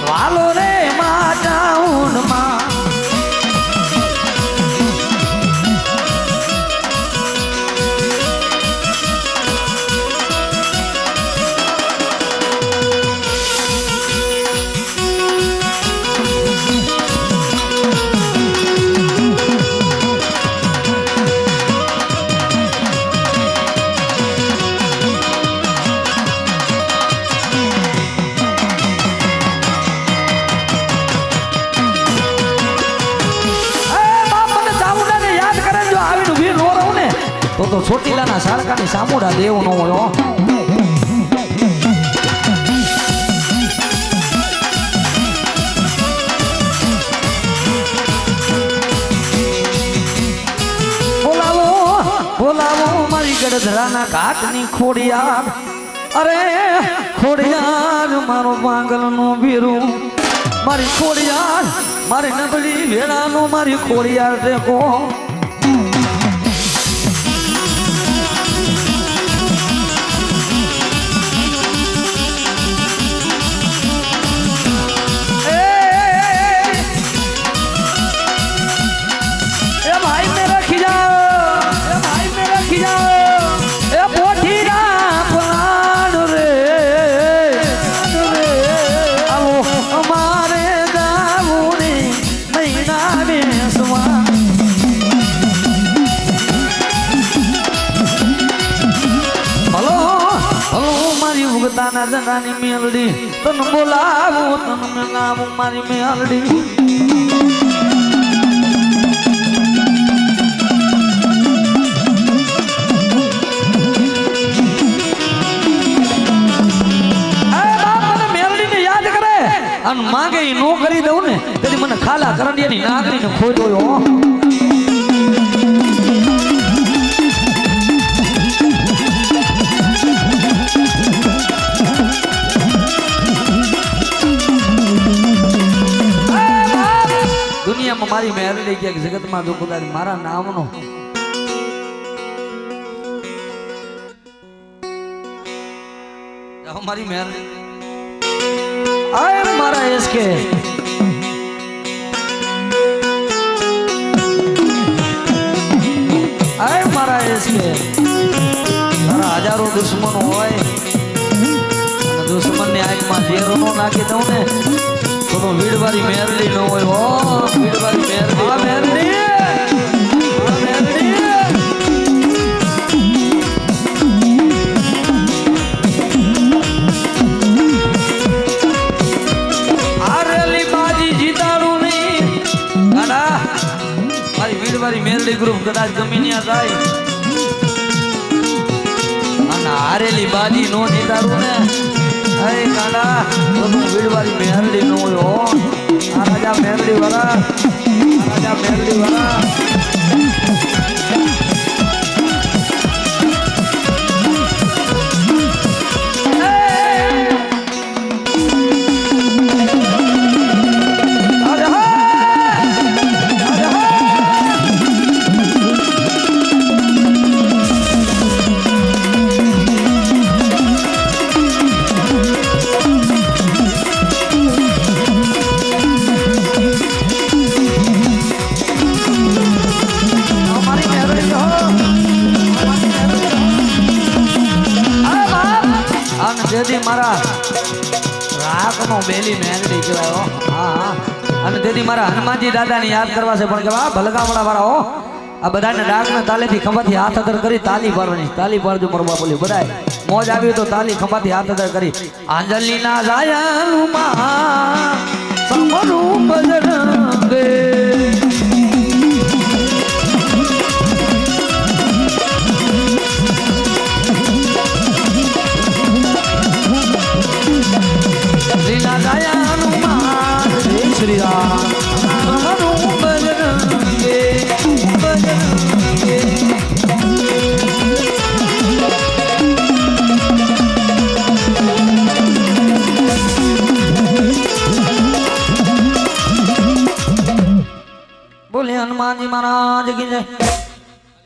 વાલો રે માતા ઊંડમાં તો છોટીલાના સાળકાની સામુડા દેવ નો હોય બોલાવો બોલાવો મારી ગડધરાના ઘાટની ખોડિયાર અરે ખોડિયાર મારો પાગલ નો વીરું મારી ખોડિયાર મારી નબળી વેળાનો મારી ખોડિયાર દેખો જનાની મેલડી તન બોલાવું તન મેલાવું મારી મેલડી મેલડી ને યાદ કરે અને માગે નો કરી દઉં ને તેથી મને ખાલા કરંડિયાની નાગરીને ખોદ્યો મારી મેરડી ક્યાંક જગતમાં જો કદાચ મારા નામનો મારી મેરડી આય મારા એસકે આય મારા એસકે તારા હજારો દુશ્મનો હોય અને દુશ્મનની આંખમાં ઝેરો નો નાખી દઉં ને તો વીડવારી મેરડી ન હોય હો વીડવારી મેરડી આ મેરડી આ મેરડી આરેલી બાજી જીતાડું નહીં ગાડા મારી વીડવારી મેરડી ગ્રુપ કદાચ ગમીન્યા થાય અને આરેલી બાજી નો જીતાડું ને અરે કાલા તો વીડવારી મેરડી નો હોય આ રાજા મેરડી વાળા આ રાજા મેરડી વાળા તેથી મારા રાખનો બેલી મેરડી કહેવાય હા અને તેથી મારા હનુમાનજી દાદાને યાદ કરવા છે પણ કેવા ભલગામડા વાળા હો આ બધાને ડાકના તાલેથી ખંભાથી હાથ અદર કરી તાલી પાડવાની તાલી પાડજો મારું બાપુલી બધાય મોજ આવી તો તાલી ખંભાથી હાથ અદર કરી આંજલીના જાયાનું માં સમરું બજડ